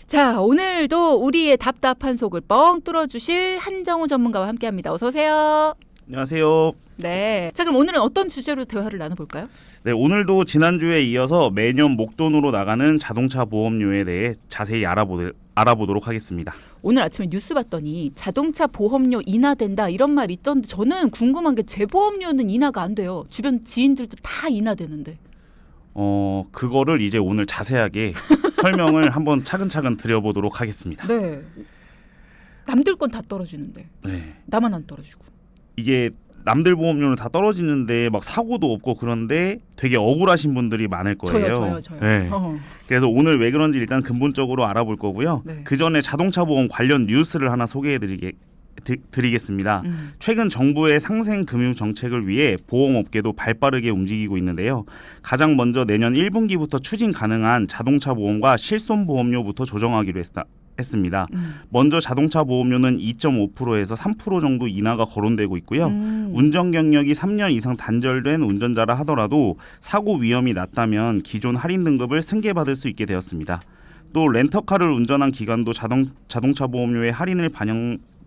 자, 오늘도 우리의 답답한 속을 뻥 뚫어주실 한정우 전문가와 함께합니다. 어서 오세요. 안녕하세요. 네. 자, 그럼 오늘은 어떤 주제로 대화를 나눠볼까요? 네, 오늘도 지난주에 이어서 매년 목돈으로 나가는 자동차 보험료에 대해 자세히 알아보도록 하겠습니다. 오늘 아침에 뉴스 봤더니 자동차 보험료 인하된다 이런 말 있던데 저는 궁금한 게 제 보험료는 인하가 안 돼요. 주변 지인들도 다 인하되는데. 그거를 이제 오늘 자세하게 설명을 한번 차근차근 드려보도록 하겠습니다. 네. 남들 건 다 떨어지는데 네. 나만 안 떨어지고. 이게 남들 보험료는 다 떨어지는데 막 사고도 없고 그런데 되게 억울하신 분들이 많을 거예요. 저요. 네. 그래서 오늘 왜 그런지 일단 근본적으로 알아볼 거고요. 네. 그 전에 자동차 보험 관련 뉴스를 하나 소개해드리겠습니다. 최근 정부의 상생 금융 정책을 위해 보험업계도 발빠르게 움직이고 있는데요. 가장 먼저 내년 1분기부터 추진 가능한 자동차 보험과 실손 보험료부터 조정하기로 했습니다. 먼저 자동차 보험료는 2.5%에서 3% 정도 인하가 거론되고 있고요. 운전 경력이 3년 이상 단절된 운전자라 하더라도 사고 위험이 낮다면 기존 할인 등급을 승계받을 수 있게 되었습니다. 또 렌터카를 운전한 기간도 자동차 보험료의 할인을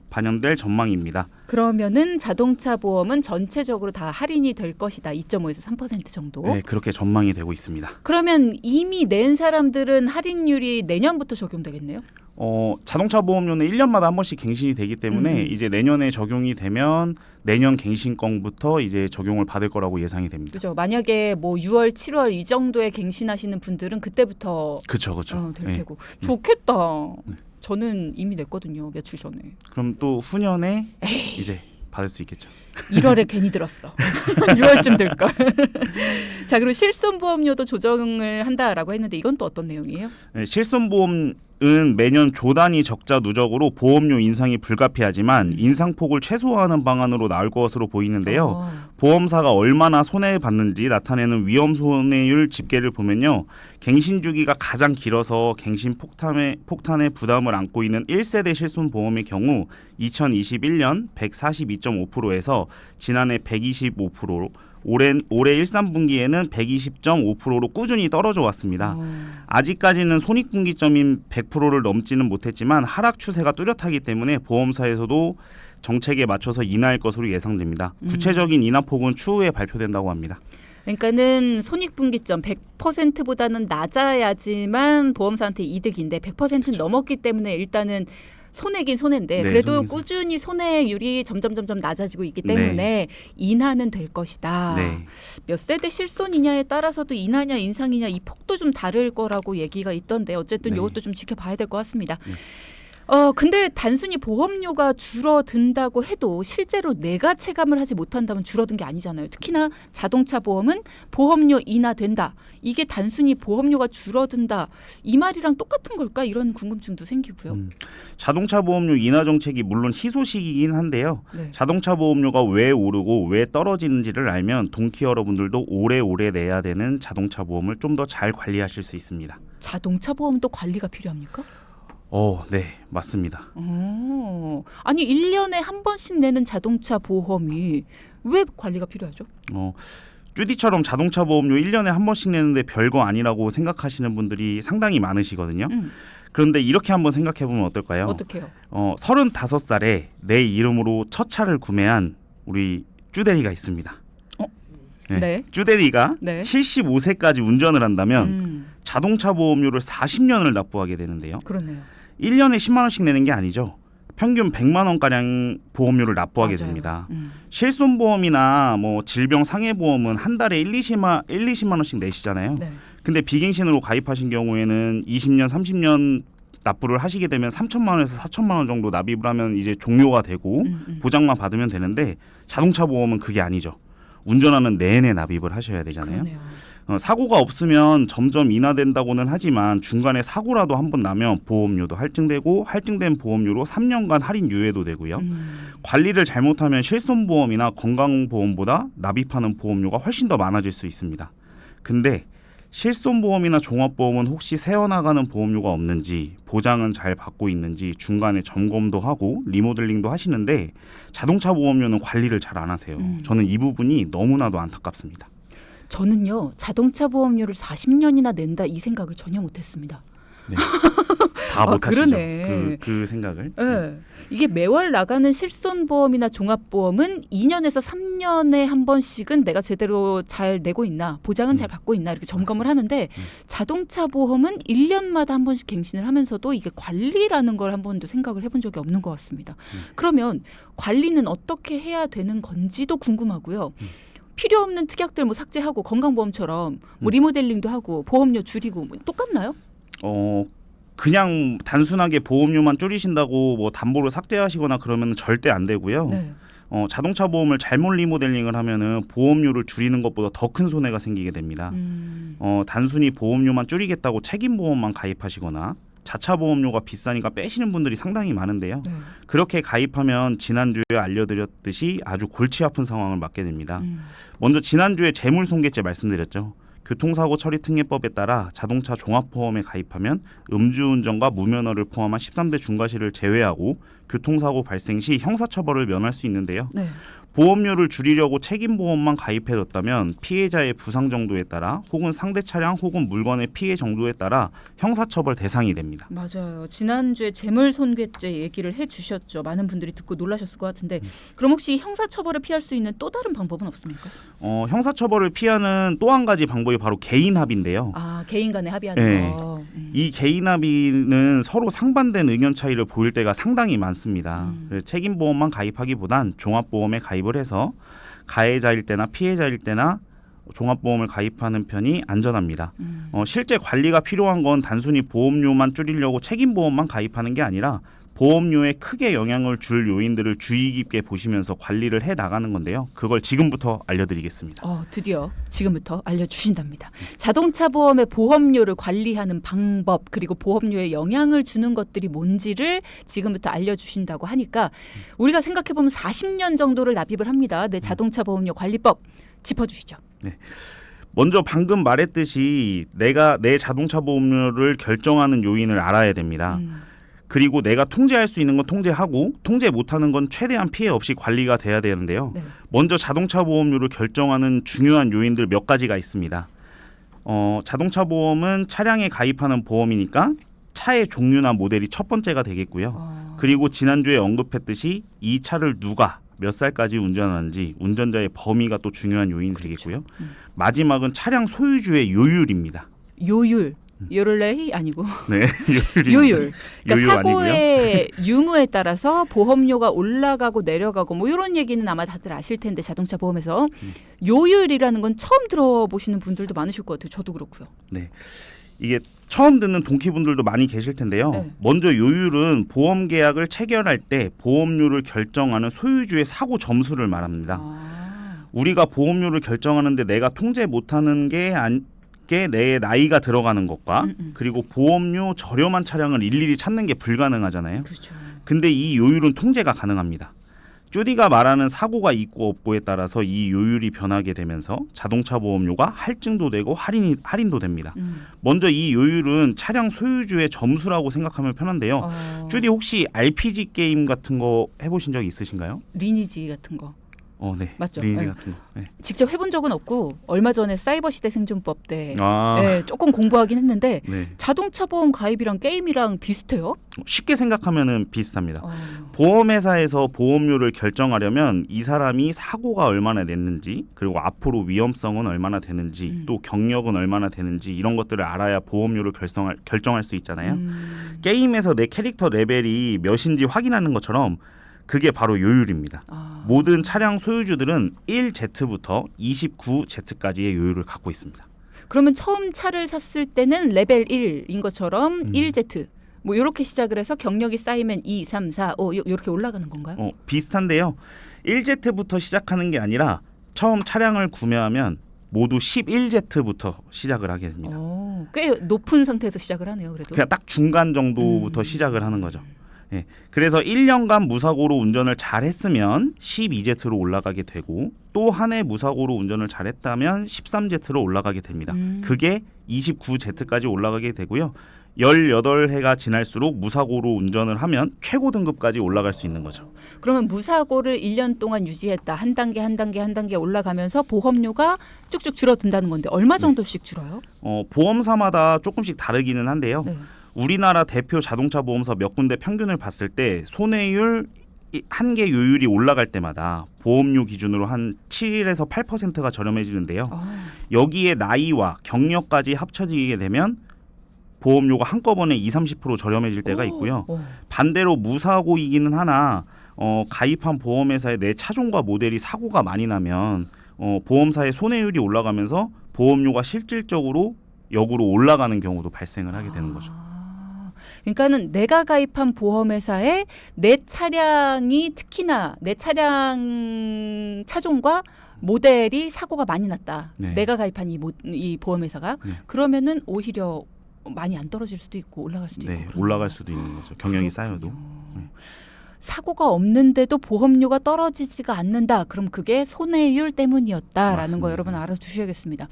반영될 전망입니다. 그러면은 자동차 보험은 전체적으로 다 할인이 될 것이다. 2.5에서 3% 정도. 네, 그렇게 전망이 되고 있습니다. 그러면 이미 낸 사람들은 할인율이 내년부터 적용되겠네요? 자동차 보험료는 1년마다 한 번씩 갱신이 되기 때문에 이제 내년에 적용이 되면 내년 갱신권부터 이제 적용을 받을 거라고 예상이 됩니다. 그죠. 만약에 뭐 6월, 7월 이 정도에 갱신하시는 분들은 그때부터 그렇죠. 될 네. 테고. 좋겠다. 저는 이미 냈거든요. 며칠 전에. 그럼 또 후년에 이제 받을 수 있겠죠. 1월에 괜히 들었어. 6월쯤 들걸. 자, 그리고 실손보험료도 조정을 한다라고 했는데 이건 또 어떤 내용이에요? 네, 실손보험은 매년 조 단위 적자 누적으로 보험료 인상이 불가피하지만 인상폭을 최소화하는 방안으로 나올 것으로 보이는데요. 보험사가 얼마나 손해받는지 나타내는 위험 손해율 집계를 보면요. 갱신 주기가 가장 길어서 갱신 폭탄의 부담을 안고 있는 1세대 실손보험의 경우 2021년 142.5%에서 지난해 125%로 올해 1~3분기에는 120.5%로 꾸준히 떨어져 왔습니다. 아직까지는 손익분기점인 100%를 넘지는 못했지만 하락 추세가 뚜렷하기 때문에 보험사에서도 정책에 맞춰서 인하할 것으로 예상됩니다. 구체적인 인하폭은 추후에 발표된다고 합니다. 그러니까는 손익분기점 100%보다는 낮아야지만 보험사한테 이득인데 100%는 그렇죠. 넘었기 때문에 일단은 손해긴 손해인데 네, 그래도 꾸준히 손해율이 점점 낮아지고 있기 때문에 인하는 될 것이다. 네. 몇 세대 실손이냐에 따라서도 인하냐 인상이냐 이 폭도 좀 다를 거라고 얘기가 있던데 어쨌든 이것도 좀 지켜봐야 될 것 같습니다. 근데 단순히 보험료가 줄어든다고 해도 실제로 내가 체감을 하지 못한다면 줄어든 게 아니잖아요. 특히나 자동차 보험은 보험료 인하된다. 이게 단순히 보험료가 줄어든다. 이 말이랑 똑같은 걸까? 이런 궁금증도 생기고요. 자동차 보험료 인하 정책이 물론 희소식이긴 한데요. 네. 자동차 보험료가 왜 오르고 왜 떨어지는지를 알면 동키 여러분들도 오래오래 내야 되는 자동차 보험을 좀 더 잘 관리하실 수 있습니다. 자동차 보험도 관리가 필요합니까? 네, 맞습니다. 아니 1년에 한 번씩 내는 자동차 보험이 왜 관리가 필요하죠? 쭈디처럼 자동차 보험료 1년에 한 번씩 내는데 별거 아니라고 생각하시는 분들이 상당히 많으시거든요. 그런데 이렇게 한번 생각해 보면 어떨까요? 어떻게요? 35살에 내 이름으로 첫 차를 구매한 우리 쭈대리가 있습니다. 네. 쭈대리가 네. 75세까지 운전을 한다면 자동차 보험료를 40년을 납부하게 되는데요. 그러네요. 1년에 10만 원씩 내는 게 아니죠. 평균 100만 원가량 보험료를 납부하게 맞아요. 됩니다. 실손보험이나 뭐 질병 상해보험은 한 달에 1~20만 원씩 내시잖아요. 네. 근데 비갱신으로 가입하신 경우에는 20년, 30년 납부를 하시게 되면 3천만 원에서 4천만 원 정도 납입을 하면 이제 종료가 되고 보장만 받으면 되는데 자동차 보험은 그게 아니죠. 운전하는 내내 납입을 하셔야 되잖아요. 그러네요. 사고가 없으면 점점 인하된다고는 하지만 중간에 사고라도 한 번 나면 보험료도 할증되고 할증된 보험료로 3년간 할인 유예도 되고요. 관리를 잘못하면 실손보험이나 건강보험보다 납입하는 보험료가 훨씬 더 많아질 수 있습니다. 근데 실손보험이나 종합보험은 혹시 새어나가는 보험료가 없는지 보장은 잘 받고 있는지 중간에 점검도 하고 리모델링도 하시는데 자동차 보험료는 관리를 잘 안 하세요. 저는 이 부분이 너무나도 안타깝습니다. 저는요 자동차 보험료를 40년이나 낸다 이 생각을 전혀 못했습니다. 네. 다 못하시죠. 그러네. 그 생각을. 네. 이게 매월 나가는 실손보험이나 종합보험은 2년에서 3년에 한 번씩은 내가 제대로 잘 내고 있나, 보장은 잘 받고 있나 이렇게 점검을 하는데 자동차 보험은 1년마다 한 번씩 갱신을 하면서도 이게 관리라는 걸 한 번도 생각을 해본 적이 없는 것 같습니다. 그러면 관리는 어떻게 해야 되는 건지도 궁금하고요. 필요 없는 특약들 뭐 삭제하고 건강보험처럼 뭐 리모델링도 하고 보험료 줄이고 뭐 똑같나요? 그냥 단순하게 보험료만 줄이신다고 뭐 담보를 삭제하시거나 그러면 절대 안 되고요. 네. 자동차 보험을 잘못 리모델링을 하면은 보험료를 줄이는 것보다 더 큰 손해가 생기게 됩니다. 단순히 보험료만 줄이겠다고 책임보험만 가입하시거나 자차 보험료가 비싸니까 빼시는 분들이 상당히 많은데요. 네. 그렇게 가입하면 지난주에 알려드렸듯이 아주 골치 아픈 상황을 맞게 됩니다. 먼저 지난주에 재물손괴죄 말씀드렸죠. 교통사고 처리 특례법에 따라 자동차 종합보험에 가입하면 음주운전과 무면허를 포함한 13대 중과실을 제외하고 교통사고 발생 시 형사처벌을 면할 수 있는데요. 네. 보험료를 줄이려고 책임보험만 가입해뒀다면 피해자의 부상 정도에 따라 혹은 상대 차량 혹은 물건의 피해 정도에 따라 형사처벌 대상이 됩니다. 맞아요. 지난주에 재물손괴죄 얘기를 해주셨죠. 많은 분들이 듣고 놀라셨을 것 같은데 그럼 혹시 형사처벌을 피할 수 있는 또 다른 방법은 없습니까? 형사처벌을 피하는 또 한 가지 방법이 바로 개인합의인데요. 아, 개인 간에 합의하는 네. 거. 이 개인합의는 서로 상반된 의견 차이를 보일 때가 상당히 많습니다. 그래서 책임보험만 가입하기보단 종합보험에 가입을 해서 가해자일 때나 피해자일 때나 종합보험을 가입하는 편이 안전합니다. 실제 관리가 필요한 건 단순히 보험료만 줄이려고 책임보험만 가입하는 게 아니라 보험료에 크게 영향을 줄 요인들을 주의 깊게 보시면서 관리를 해 나가는 건데요. 그걸 지금부터 알려드리겠습니다. 드디어 지금부터 알려주신답니다. 자동차 보험의 보험료를 관리하는 방법 그리고 보험료에 영향을 주는 것들이 뭔지를 지금부터 알려주신다고 하니까 우리가 생각해보면 40년 정도를 납입을 합니다. 내 자동차 보험료 관리법 짚어주시죠. 네. 먼저 방금 말했듯이 내가 내 자동차 보험료를 결정하는 요인을 알아야 됩니다. 그리고 내가 통제할 수 있는 건 통제하고 통제 못하는 건 최대한 피해 없이 관리가 돼야 되는데요. 네. 먼저 자동차 보험료를 결정하는 중요한 요인들 몇 가지가 있습니다. 자동차 보험은 차량에 가입하는 보험이니까 차의 종류나 모델이 첫 번째가 되겠고요. 그리고 지난주에 언급했듯이 이 차를 누가 몇 살까지 운전하는지 운전자의 범위가 또 중요한 요인이 되겠고요. 마지막은 차량 소유주의 요율입니다. 요율. 요를레이 아니고 네, 요율. 그러니까 요율 사고의 유무에 따라서 보험료가 올라가고 내려가고 뭐 이런 얘기는 아마 다들 아실 텐데 자동차 보험에서 요율이라는 건 처음 들어보시는 분들도 많으실 것 같아요. 저도 그렇고요. 네, 이게 처음 듣는 동키분들도 많이 계실 텐데요. 네. 먼저 요율은 보험 계약을 체결할 때 보험료를 결정하는 소유주의 사고 점수를 말합니다. 우리가 보험료를 결정하는데 내가 통제 못하는 게 내 나이가 들어가는 것과 그리고 보험료 저렴한 차량을 일일이 찾는 게 불가능하잖아요. 그렇죠. 근데 이 요율은 통제가 가능합니다. 주디가 말하는 사고가 있고 없고에 따라서 이 요율이 변하게 되면서 자동차 보험료가 할증도 되고 할인도 됩니다. 먼저 이 요율은 차량 소유주의 점수라고 생각하면 편한데요. 주디 혹시 RPG 게임 같은 거 해보신 적 있으신가요? 리니지 같은 거. 네. 맞죠. 리니지 네. 같은 거. 네. 직접 해본 적은 없고 얼마 전에 사이버 시대 생존법 때 아, 조금 공부하긴 했는데 네. 자동차 보험 가입이랑 게임이랑 비슷해요? 쉽게 생각하면은 비슷합니다. 보험회사에서 보험료를 결정하려면 이 사람이 사고가 얼마나 냈는지 그리고 앞으로 위험성은 얼마나 되는지 또 경력은 얼마나 되는지 이런 것들을 알아야 보험료를 결정할 수 있잖아요. 게임에서 내 캐릭터 레벨이 몇인지 확인하는 것처럼 그게 바로 요율입니다. 모든 차량 소유주들은 1Z부터 29Z까지의 요율을 갖고 있습니다. 그러면 처음 차를 샀을 때는 레벨 1인 것처럼 1Z 뭐 이렇게 시작을 해서 경력이 쌓이면 2, 3, 4, 5 이렇게 올라가는 건가요? 비슷한데요. 1Z부터 시작하는 게 아니라 처음 차량을 구매하면 모두 11Z부터 시작을 하게 됩니다. 꽤 높은 상태에서 시작을 하네요. 그래도. 그냥 딱 중간 정도부터 시작을 하는 거죠. 네. 그래서 1년간 무사고로 운전을 잘했으면 12Z로 올라가게 되고 또 한 해 무사고로 운전을 잘했다면 13Z로 올라가게 됩니다. 그게 29Z까지 올라가게 되고요. 18해가 지날수록 무사고로 운전을 하면 최고 등급까지 올라갈 수 있는 거죠. 그러면 무사고를 1년 동안 유지했다. 한 단계 한 단계 한 단계 올라가면서 보험료가 쭉쭉 줄어든다는 건데 얼마 정도씩 줄어요? 보험사마다 조금씩 다르기는 한데요. 네. 우리나라 대표 자동차 보험사 몇 군데 평균을 봤을 때 손해율 한 개 요율이 올라갈 때마다 보험료 기준으로 한 7에서 8%가 저렴해지는데요. 여기에 나이와 경력까지 합쳐지게 되면 보험료가 한꺼번에 20-30% 저렴해질 때가 있고요. 반대로 무사고이기는 하나 가입한 보험회사에 내 차종과 모델이 사고가 많이 나면 보험사의 손해율이 올라가면서 보험료가 실질적으로 역으로 올라가는 경우도 발생을 하게 되는 거죠. 그러니까는 내가 가입한 보험회사에 내 차량이 특히나 내 차량 차종과 모델이 사고가 많이 났다. 네. 내가 가입한 이 보험회사가 네. 그러면은 오히려 많이 안 떨어질 수도 있고 올라갈 수도 네, 있고 올라갈 수도 있는 거죠. 경영이 쌓여도. 사고가 없는데도 보험료가 떨어지지가 않는다. 그럼 그게 손해율 때문이었다라는 맞습니다. 거 여러분 알아두셔야겠습니다.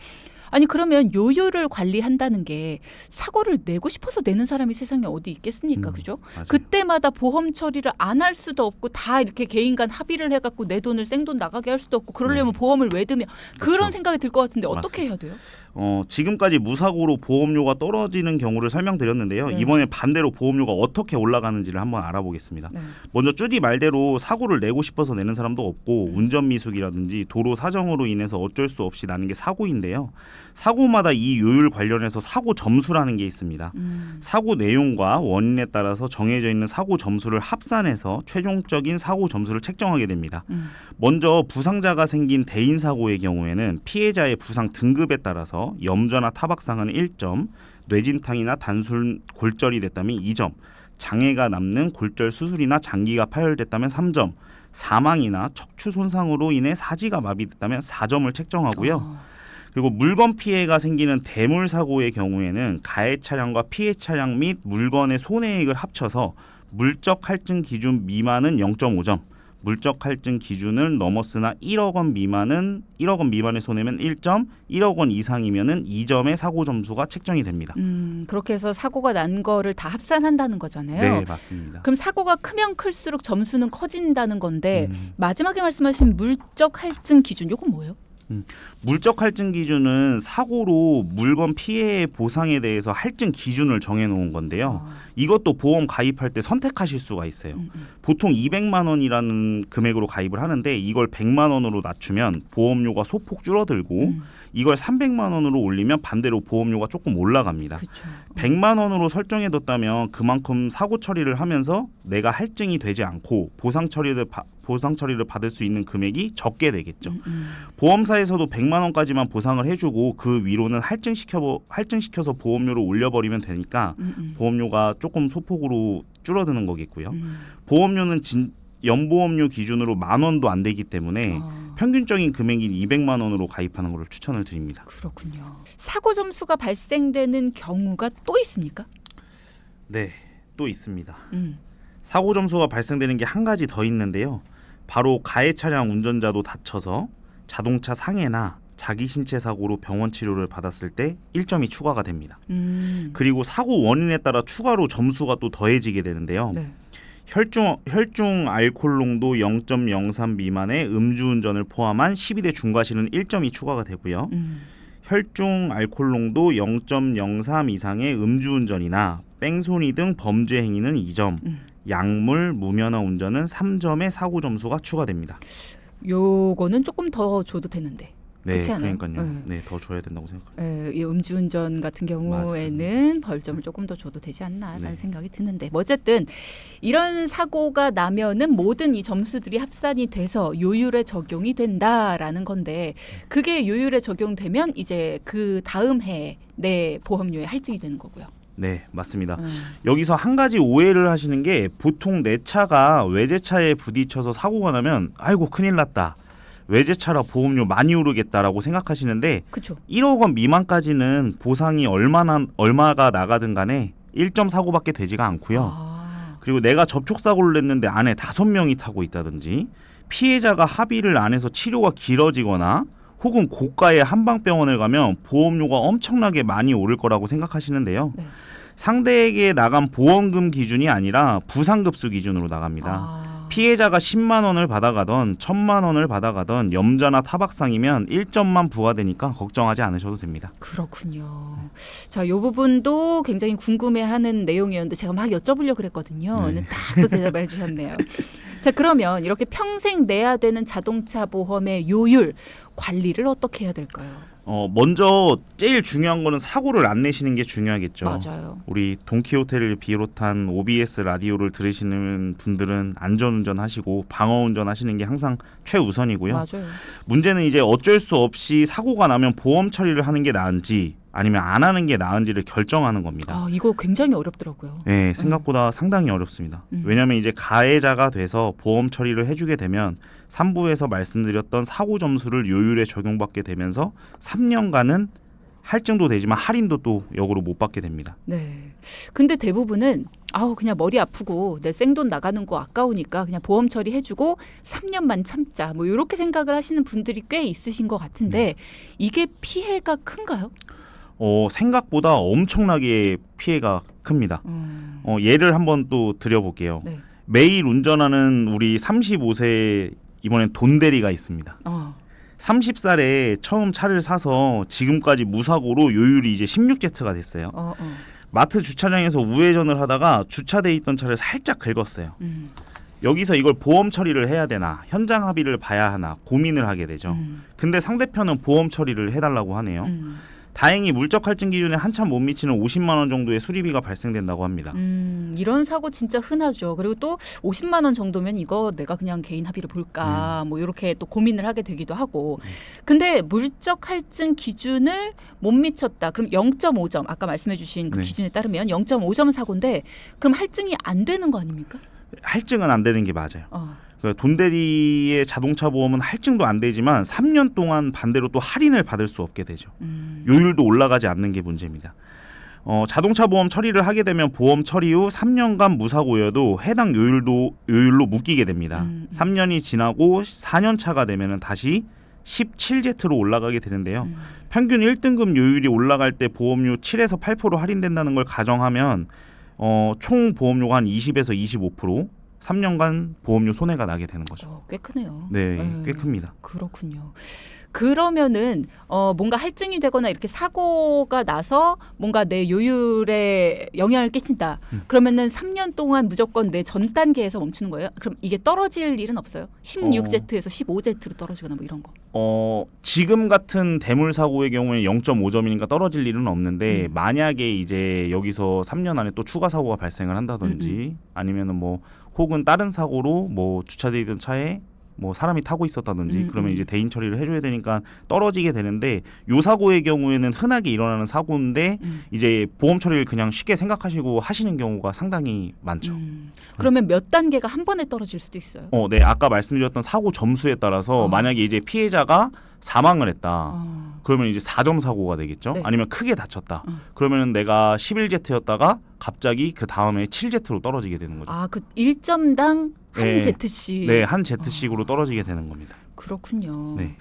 아니 그러면 요율을 관리한다는 게 사고를 내고 싶어서 내는 사람이 세상에 어디 있겠습니까? 그죠? 맞아요. 그때마다 보험 처리를 안 할 수도 없고 다 이렇게 개인 간 합의를 해갖고 내 돈을 생돈 나가게 할 수도 없고 그러려면 보험을 왜 드며 그런 그렇죠. 생각이 들 것 같은데 어떻게 해야 돼요? 지금까지 무사고로 보험료가 떨어지는 경우를 설명드렸는데요. 네. 이번에 반대로 보험료가 어떻게 올라가는지를 한번 알아보겠습니다. 네. 먼저 쭈디 말대로 사고를 내고 싶어서 내는 사람도 없고 운전 미숙이라든지 도로 사정으로 인해서 어쩔 수 없이 나는 게 사고인데요. 사고마다 이 요율 관련해서 사고 점수라는 게 있습니다. 사고 내용과 원인에 따라서 정해져 있는 사고 점수를 합산해서 최종적인 사고 점수를 책정하게 됩니다. 먼저 부상자가 생긴 대인 사고의 경우에는 피해자의 부상 등급에 따라서 염좌나 타박상은 1점, 뇌진탕이나 단순 골절이 됐다면 2점, 장애가 남는 골절 수술이나 장기가 파열됐다면 3점, 사망이나 척추 손상으로 인해 사지가 마비됐다면 4점을 책정하고요. 그리고 물건 피해가 생기는 대물 사고의 경우에는 가해 차량과 피해 차량 및 물건의 손해액을 합쳐서 물적 할증 기준 미만은 0.5점, 물적 할증 기준을 넘었으나 1억 원 미만의 손해면 1점, 1억 원 이상이면은 2점의 사고 점수가 책정이 됩니다. 그렇게 해서 사고가 난 거를 다 합산한다는 거잖아요. 네, 맞습니다. 그럼 사고가 크면 클수록 점수는 커진다는 건데 마지막에 말씀하신 물적 할증 기준 이건 뭐예요? 물적 할증 기준은 사고로 물건 피해 보상에 대해서 할증 기준을 정해놓은 건데요. 이것도 보험 가입할 때 선택하실 수가 있어요. 보통 200만 원이라는 금액으로 가입을 하는데 이걸 100만 원으로 낮추면 보험료가 소폭 줄어들고 이걸 300만 원으로 올리면 반대로 보험료가 조금 올라갑니다. 그쵸. 100만 원으로 설정해뒀다면 그만큼 사고 처리를 하면서 내가 할증이 되지 않고 보상 처리를 받을 수 있는 금액이 적게 되겠죠. 보험사에서도 100만 원까지만 보상을 해주고 그 위로는 할증시켜서 보험료를 올려버리면 되니까 보험료가 조금 소폭으로 줄어드는 거겠고요. 보험료는 연보험료 기준으로 10,000원도 안 되기 때문에 평균적인 금액인 200만 원으로 가입하는 것을 추천을 드립니다. 그렇군요. 사고 점수가 발생되는 경우가 또 있습니까? 네, 또 있습니다. 사고 점수가 발생되는 게 한 가지 더 있는데요. 바로 가해 차량 운전자도 다쳐서 자동차 상해나 자기 신체 사고로 병원 치료를 받았을 때 1점이 추가가 됩니다. 그리고 사고 원인에 따라 추가로 점수가 또 더해지게 되는데요. 네. 혈중 알코올 농도 0.03 미만의 음주운전을 포함한 12대 중과실은 1점이 추가가 되고요. 혈중 알코올 농도 0.03 이상의 음주운전이나 뺑소니 등 범죄 행위는 2점, 약물, 무면허 운전은 3점의 사고 점수가 추가됩니다. 요거는 조금 더 줘도 되는데. 네, 그렇지 않아요? 그러니까요. 네, 더 줘야 된다고 생각합니다. 이 음주운전 같은 경우에는 맞습니다. 벌점을 조금 더 줘도 되지 않나라는 네. 생각이 드는데 뭐 어쨌든 이런 사고가 나면은 모든 이 점수들이 합산이 돼서 요율에 적용이 된다라는 건데 그게 요율에 적용되면 이제 그 다음 해에 내 보험료에 할증이 되는 거고요. 네, 맞습니다. 여기서 한 가지 오해를 하시는 게 보통 내 차가 외제차에 부딪혀서 사고가 나면 아이고 큰일 났다. 외제차라 보험료 많이 오르겠다라고 생각하시는데 그렇죠. 1억 원 미만까지는 보상이 얼마가 나가든 간에 1.49밖에 되지가 않고요. 그리고 내가 접촉사고를 냈는데 안에 5명이 타고 있다든지 피해자가 합의를 안 해서 치료가 길어지거나 혹은 고가의 한방병원을 가면 보험료가 엄청나게 많이 오를 거라고 생각하시는데요. 상대에게 나간 보험금 기준이 아니라 부상급수 기준으로 나갑니다. 피해자가 10만 원을 받아가던 1,000만 원을 받아가던 염자나 타박상이면 1점만 부과되니까 걱정하지 않으셔도 됩니다. 그렇군요. 자, 이 부분도 굉장히 궁금해하는 내용이었는데 제가 막 여쭤보려고 그랬거든요. 근데 딱 또 대답을 해주셨네요. 자, 그러면 이렇게 평생 내야 되는 자동차 보험의 요율 관리를 어떻게 해야 될까요? 먼저 제일 중요한 거는 사고를 안 내시는 게 중요하겠죠. 맞아요. 우리 돈키호테를 비롯한 OBS 라디오를 들으시는 분들은 안전운전 하시고 방어운전 하시는 게 항상 최우선이고요. 맞아요. 문제는 이제 어쩔 수 없이 사고가 나면 보험 처리를 하는 게 나은지 아니면 안 하는 게 나은지를 결정하는 겁니다. 아, 이거 굉장히 어렵더라고요. 네, 생각보다 상당히 어렵습니다. 왜냐하면 이제 가해자가 돼서 보험 처리를 해주게 되면 3부에서 말씀드렸던 사고 점수를 요율에 적용받게 되면서 3년간은 할증도 되지만 할인도 또 역으로 못 받게 됩니다. 네. 근데 대부분은 그냥 머리 아프고 내 생돈 나가는 거 아까우니까 그냥 보험 처리해주고 3년만 참자 뭐 이렇게 생각을 하시는 분들이 꽤 있으신 것 같은데 이게 피해가 큰가요? 생각보다 엄청나게 피해가 큽니다. 예를 한번 또 드려볼게요. 네. 매일 운전하는 우리 35세 이번엔 돈대리가 있습니다. 30살에 처음 차를 사서 지금까지 무사고로 요율이 이제 16제트가 됐어요. 마트 주차장에서 우회전을 하다가 주차돼 있던 차를 살짝 긁었어요. 여기서 이걸 보험 처리를 해야 되나 현장 합의를 봐야 하나 고민을 하게 되죠. 근데 상대편은 보험 처리를 해달라고 하네요. 다행히 물적 할증 기준에 한참 못 미치는 50만 원 정도의 수리비가 발생된다고 합니다. 이런 사고 진짜 흔하죠. 그리고 또 50만 원 정도면 이거 내가 그냥 개인 합의를 볼까 뭐 이렇게 또 고민을 하게 되기도 하고. 근데 물적 할증 기준을 못 미쳤다. 그럼 0.5점 아까 말씀해 주신 그 기준에 따르면 0.5점 사고인데 그럼 할증이 안 되는 거 아닙니까? 할증은 안 되는 게 맞아요. 돈대리의 자동차 보험은 할증도 안 되지만 3년 동안 반대로 또 할인을 받을 수 없게 되죠. 요율도 올라가지 않는 게 문제입니다. 자동차 보험 처리를 하게 되면 보험 처리 후 3년간 무사고여도 해당 요율로 묶이게 됩니다. 3년이 지나고 4년 차가 되면은 다시 17제트로 올라가게 되는데요. 평균 1등급 요율이 올라갈 때 보험료 7에서 8% 할인된다는 걸 가정하면 총 보험료가 한 20에서 25% 3년간 보험료 손해가 나게 되는 거죠. 꽤 크네요. 네, 꽤 큽니다. 그렇군요. 그러면은 뭔가 할증이 되거나 이렇게 사고가 나서 뭔가 내 요율에 영향을 끼친다. 그러면은 3년 동안 무조건 내 전 단계에서 멈추는 거예요? 그럼 이게 떨어질 일은 없어요? 16제트에서 15제트로 떨어지거나 뭐 이런 거. 지금 같은 대물 사고의 경우에 0.5점이니까 떨어질 일은 없는데 만약에 이제 여기서 3년 안에 또 추가 사고가 발생을 한다든지 아니면은 뭐 혹은 다른 사고로 뭐 주차돼 있던 차에 뭐 사람이 타고 있었다든지 그러면 이제 대인 처리를 해줘야 되니까 떨어지게 되는데 요 사고의 경우에는 흔하게 일어나는 사고인데 이제 보험 처리를 그냥 쉽게 생각하시고 하시는 경우가 상당히 많죠. 그러면 몇 단계가 한 번에 떨어질 수도 있어요? 네, 아까 말씀드렸던 사고 점수에 따라서 만약에 이제 피해자가 사망을 했다. 그러면 이제 4점 사고가 되겠죠. 네. 아니면 크게 다쳤다. 그러면 내가 11제트였다가 갑자기 그 다음에 7제트로 떨어지게 되는 거죠. 그 1점당 한 네. 제트씩. 네, 한 제트씩으로 떨어지게 되는 겁니다. 그렇군요. 네.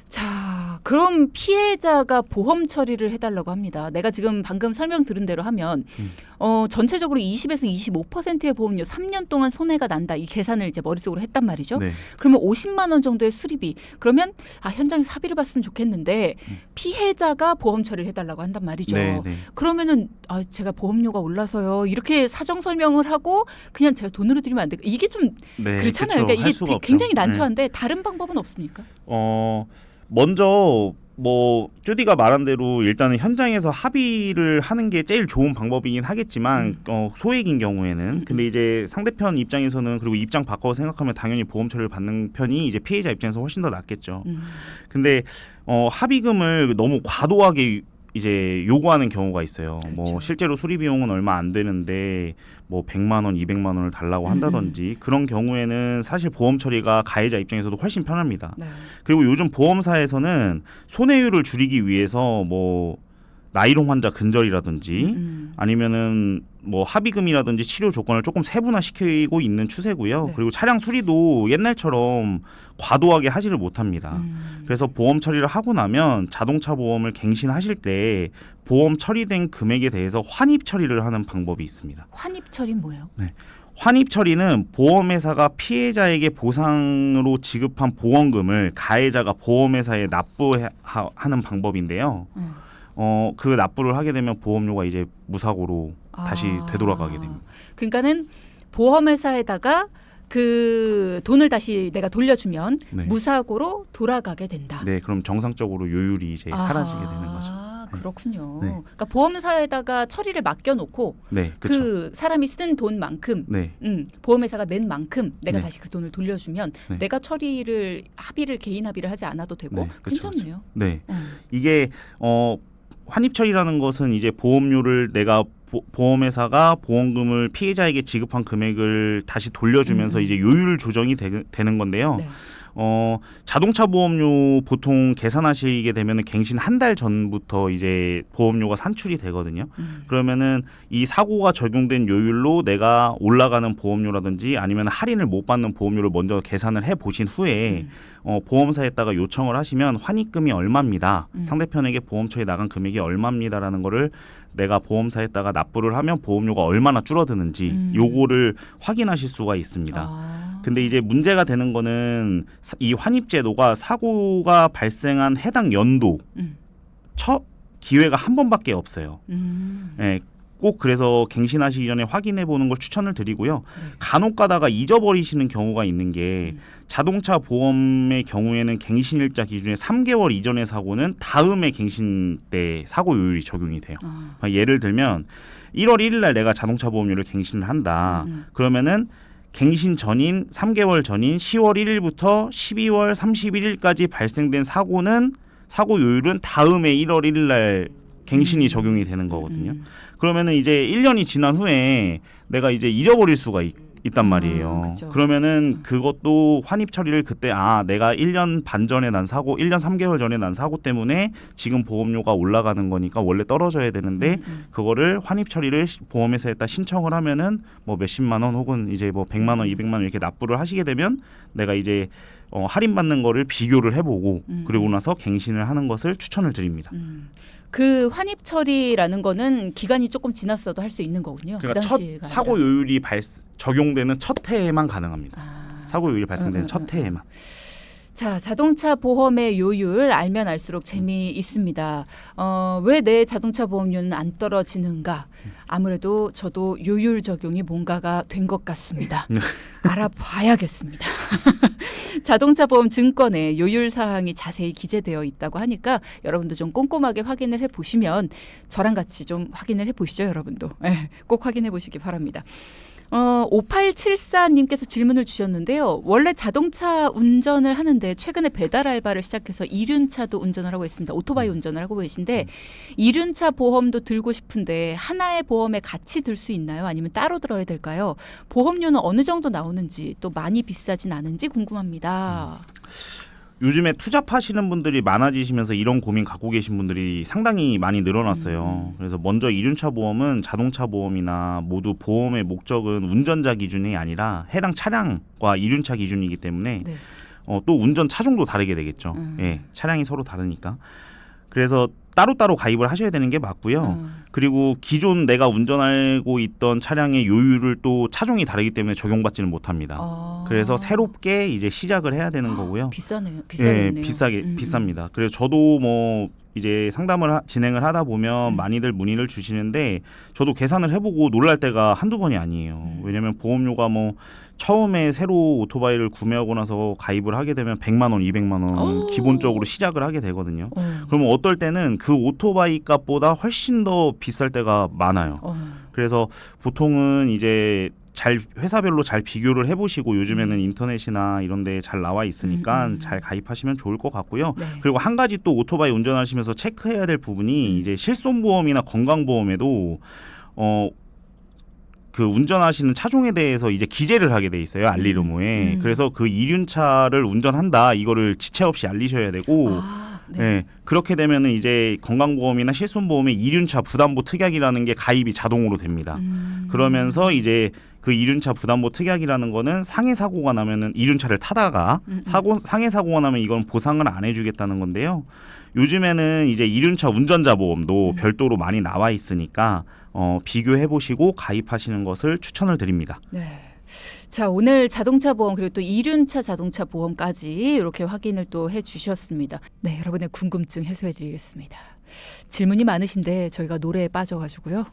자, 그럼 피해자가 보험 처리를 해달라고 합니다. 내가 지금 방금 설명 들은 대로 하면 전체적으로 20에서 25%의 보험료 3년 동안 손해가 난다. 이 계산을 이제 머릿속으로 했단 말이죠. 네. 그러면 50만 원 정도의 수리비. 그러면 현장에서 합의를 봤으면 좋겠는데 피해자가 보험 처리를 해달라고 한단 말이죠. 네, 네. 그러면은 제가 보험료가 올라서요. 이렇게 사정 설명을 하고 그냥 제가 돈으로 드리면 안 될까? 이게 좀 네, 그렇잖아요. 그쵸. 그러니까 할 이게 수가 없죠. 굉장히 난처한데 다른 방법은 없습니까? 먼저 뭐 쭈디가 말한 대로 일단은 현장에서 합의를 하는 게 제일 좋은 방법이긴 하겠지만 소액인 경우에는 근데 이제 상대편 입장에서는 그리고 입장 바꿔 생각하면 당연히 보험 처리를 받는 편이 이제 피해자 입장에서 훨씬 더 낫겠죠. 근데 합의금을 너무 과도하게 이제 요구하는 경우가 있어요. 그렇죠. 뭐 실제로 수리 비용은 얼마 안 되는데 뭐 100만 원, 200만 원을 달라고 한다든지 그런 경우에는 사실 보험 처리가 가해자 입장에서도 훨씬 편합니다. 네. 그리고 요즘 보험사에서는 손해율을 줄이기 위해서 뭐 나이롱 환자 근절이라든지 아니면은 뭐 합의금이라든지 치료 조건을 조금 세분화시키고 있는 추세고요. 네. 그리고 차량 수리도 옛날처럼 과도하게 하지를 못합니다. 그래서 보험 처리를 하고 나면 자동차 보험을 갱신하실 때 보험 처리된 금액에 대해서 환입 처리를 하는 방법이 있습니다. 환입 처리는 뭐예요? 환입 처리는 보험회사가 피해자에게 보상으로 지급한 보험금을 가해자가 보험회사에 납부하는 방법인데요. 그 납부를 하게 되면 보험료가 이제 무사고로 다시 되돌아가게 됩니다. 그러니까는 보험회사에다가 그 돈을 다시 내가 돌려주면 네. 무사고로 돌아가게 된다. 네, 그럼 정상적으로 요율이 이제 사라지게 되는 거죠. 그렇군요. 네. 그러니까 보험사에다가 처리를 맡겨놓고 네, 그렇죠. 그 사람이 쓴 돈만큼 네, 보험회사가 낸 만큼 내가 네. 다시 그 돈을 돌려주면 네. 내가 처리를 개인 합의를 하지 않아도 되고 네, 그렇죠, 괜찮네요. 네. 이게 환입 처리라는 것은 이제 보험료를 내가 보험회사가 보험금을 피해자에게 지급한 금액을 다시 돌려주면서 이제 요율 조정이 되는 건데요. 네. 자동차 보험료 보통 계산하시게 되면 갱신 한 달 전부터 이제 보험료가 산출이 되거든요. 그러면은 이 사고가 적용된 요율로 내가 올라가는 보험료라든지 아니면 할인을 못 받는 보험료를 먼저 계산을 해 보신 후에 보험사에다가 요청을 하시면 환입금이 얼마입니다. 상대편에게 보험 처리 나간 금액이 얼마입니다라는 거를 내가 보험사에다가 납부를 하면 보험료가 얼마나 줄어드는지 요거를 확인하실 수가 있습니다. 근데 이제 문제가 되는 거는 이 환입 제도가 사고가 발생한 해당 연도 첫 기회가 한 번밖에 없어요. 예, 꼭 그래서 갱신하시기 전에 확인해 보는 걸 추천을 드리고요. 간혹 가다가 잊어버리시는 경우가 있는 게 자동차 보험의 경우에는 갱신일자 기준에 3개월 이전의 사고는 다음에 갱신 때 사고 요율이 적용이 돼요. 예를 들면 1월 1일 날 내가 자동차 보험료를 갱신을 한다. 그러면은 갱신 전인 3개월 전인 10월 1일부터 12월 31일까지 발생된 사고는 사고 요율은 다음에 1월 1일 날 갱신이 적용이 되는 거거든요. 그러면은 이제 1년이 지난 후에 내가 이제 잊어버릴 수가 있단 말이에요. 그렇죠. 그러면은 그것도 환입 처리를 그때 내가 1년 반 전에 난 사고, 1년 3개월 전에 난 사고 때문에 지금 보험료가 올라가는 거니까 원래 떨어져야 되는데 그거를 환입 처리를 보험회사에다 신청을 하면은 뭐 몇십만 원 혹은 이제 뭐 100만 원, 200만 원 이렇게 납부를 하시게 되면 내가 이제 할인받는 거를 비교를 해보고 그리고 나서 갱신을 하는 것을 추천을 드립니다. 그 환입 처리라는 거는 기간이 조금 지났어도 할 수 있는 거군요. 그러니까 그 첫 당시가 사고 아니라. 요율이 적용되는 첫 해에만 가능합니다. 사고 요율이 발생되는 첫 해에만. 자, 자동차 보험의 요율 알면 알수록 재미있습니다. 왜 내 자동차 보험료는 안 떨어지는가? 아무래도 저도 요율 적용이 뭔가가 된 것 같습니다. 알아봐야겠습니다. 자동차 보험 증권에 요율 사항이 자세히 기재되어 있다고 하니까 여러분도 좀 꼼꼼하게 확인을 해보시면 저랑 같이 좀 확인을 해보시죠, 여러분도. 네, 꼭 확인해 보시기 바랍니다. 5874님께서 질문을 주셨는데요. 원래 자동차 운전을 하는데 최근에 배달 알바를 시작해서 이륜차도 운전을 하고 있습니다. 오토바이 운전을 하고 계신데 이륜차 보험도 들고 싶은데 하나의 보험에 같이 들 수 있나요? 아니면 따로 들어야 될까요? 보험료는 어느 정도 나오는지 또 많이 비싸진 않은지 궁금합니다. 요즘에 투잡하시는 분들이 많아지시면서 이런 고민 갖고 계신 분들이 상당히 많이 늘어났어요. 그래서 먼저 이륜차 보험은 자동차 보험이나 모두 보험의 목적은 운전자 기준이 아니라 해당 차량과 이륜차 기준이기 때문에 네. 또 운전 차종도 다르게 되겠죠. 예, 차량이 서로 다르니까. 그래서 따로따로 가입을 하셔야 되는 게 맞고요. 그리고 기존 내가 운전하고 있던 차량의 요율을 또 차종이 다르기 때문에 적용받지는 못합니다. 그래서 새롭게 이제 시작을 해야 되는 거고요. 비싸네요. 예, 비싸겠네요. 비쌉니다. 그래서 저도 뭐 이제 상담을 진행을 하다 보면 많이들 문의를 주시는데 저도 계산을 해보고 놀랄 때가 한두 번이 아니에요. 왜냐하면 보험료가 뭐 처음에 새로 오토바이를 구매하고 나서 가입을 하게 되면 100만 원, 200만 원 기본적으로 시작을 하게 되거든요. 그러면 어떨 때는 그 오토바이 값보다 훨씬 더 비쌀 때가 많아요. 그래서 보통은 이제 회사별로 잘 비교를 해보시고 요즘에는 인터넷이나 이런 데 잘 나와 있으니까 잘 가입하시면 좋을 것 같고요. 네. 그리고 한 가지 또 오토바이 운전하시면서 체크해야 될 부분이 이제 실손보험이나 건강보험에도 그 운전하시는 차종에 대해서 이제 기재를 하게 돼 있어요. 알리르모에. 그래서 그 이륜차를 운전한다 이거를 지체 없이 알리셔야 되고 네. 네. 그렇게 되면은 이제 건강보험이나 실손보험의 이륜차 부담보 특약이라는 게 가입이 자동으로 됩니다. 그러면서 이제 그 이륜차 부담보 특약이라는 거는 상해 사고가 나면은 이륜차를 타다가 상해 사고가 나면 이건 보상을 안 해주겠다는 건데요. 요즘에는 이제 이륜차 운전자 보험도 별도로 많이 나와 있으니까 비교해 보시고 가입하시는 것을 추천을 드립니다. 네. 자, 오늘 자동차 보험 그리고 또 이륜차 자동차 보험까지 이렇게 확인을 또 해주셨습니다. 네, 여러분의 궁금증 해소해드리겠습니다. 질문이 많으신데 저희가 노래에 빠져가지고요.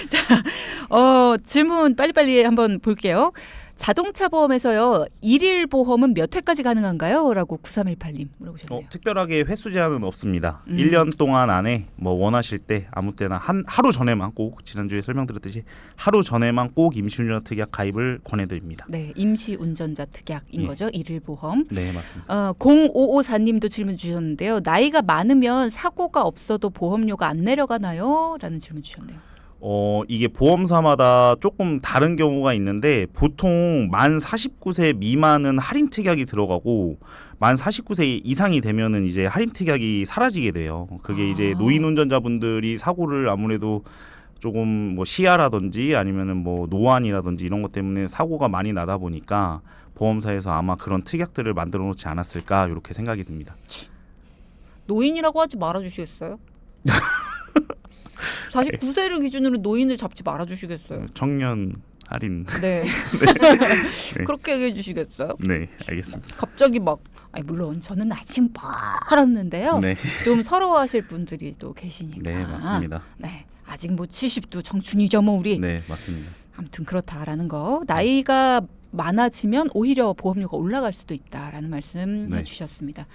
자, 질문 빨리빨리 한번 볼게요. 자동차 보험에서요, 일일 보험은 몇 회까지 가능한가요? 라고 9318님 물어보셨네요. 특별하게 횟수 제한은 없습니다. 1년 동안 안에 뭐 원하실 때 아무 때나 하루 전에만 꼭 지난주에 설명드렸듯이 하루 전에만 꼭 임시운전자 특약 가입을 권해드립니다. 네, 임시운전자 특약인 예. 거죠. 일일 보험. 네, 맞습니다. 0554님도 질문 주셨는데요. 나이가 많으면 사고가 없어도 보험료가 안 내려가나요? 라는 질문 주셨네요. 이게 보험사마다 조금 다른 경우가 있는데 보통 만 49세 미만은 할인 특약이 들어가고 만 49세 이상이 되면은 이제 할인 특약이 사라지게 돼요. 그게 이제 노인 운전자분들이 사고를 아무래도 조금 뭐 시야라든지 아니면은 뭐 노안이라든지 이런 것 때문에 사고가 많이 나다 보니까 보험사에서 아마 그런 특약들을 만들어 놓지 않았을까 이렇게 생각이 듭니다. 노인이라고 하지 말아주시겠어요? 49세를 기준으로 노인을 잡지 말아주시겠어요? 청년 할인. 네. 그렇게 얘기해 주시겠어요? 네, 알겠습니다. 갑자기 막 물론 저는 아직 멀었는데요. 네. 좀 서러워하실 분들이 또 계시니까. 네, 맞습니다. 네. 아직 뭐 70도 청춘이죠, 뭐 우리. 네, 맞습니다. 아무튼 그렇다라는 거. 나이가 많아지면 오히려 보험료가 올라갈 수도 있다라는 말씀 네. 해주셨습니다.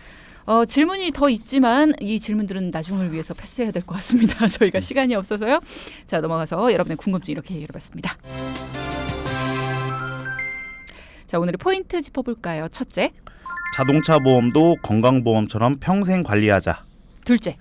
질문이 더 있지만 이 질문들은 나중을 위해서 패스해야 될 것 같습니다. 저희가 시간이 없어서요. 자, 넘어가서 여러분의 궁금증 이렇게 열어봤습니다. 자, 오늘의 포인트 짚어볼까요? 첫째. 자동차 보험도 건강보험처럼 평생 관리하자. 둘째.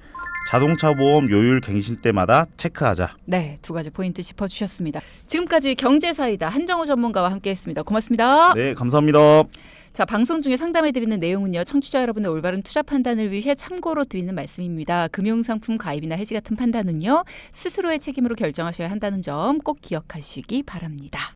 자동차 보험 요율 갱신 때마다 체크하자. 네, 두 가지 포인트 짚어주셨습니다. 지금까지 경제사이다 한정우 전문가와 함께했습니다. 고맙습니다. 네, 감사합니다. 자, 방송 중에 상담해드리는 내용은요, 청취자 여러분의 올바른 투자 판단을 위해 참고로 드리는 말씀입니다. 금융상품 가입이나 해지 같은 판단은요, 스스로의 책임으로 결정하셔야 한다는 점 꼭 기억하시기 바랍니다.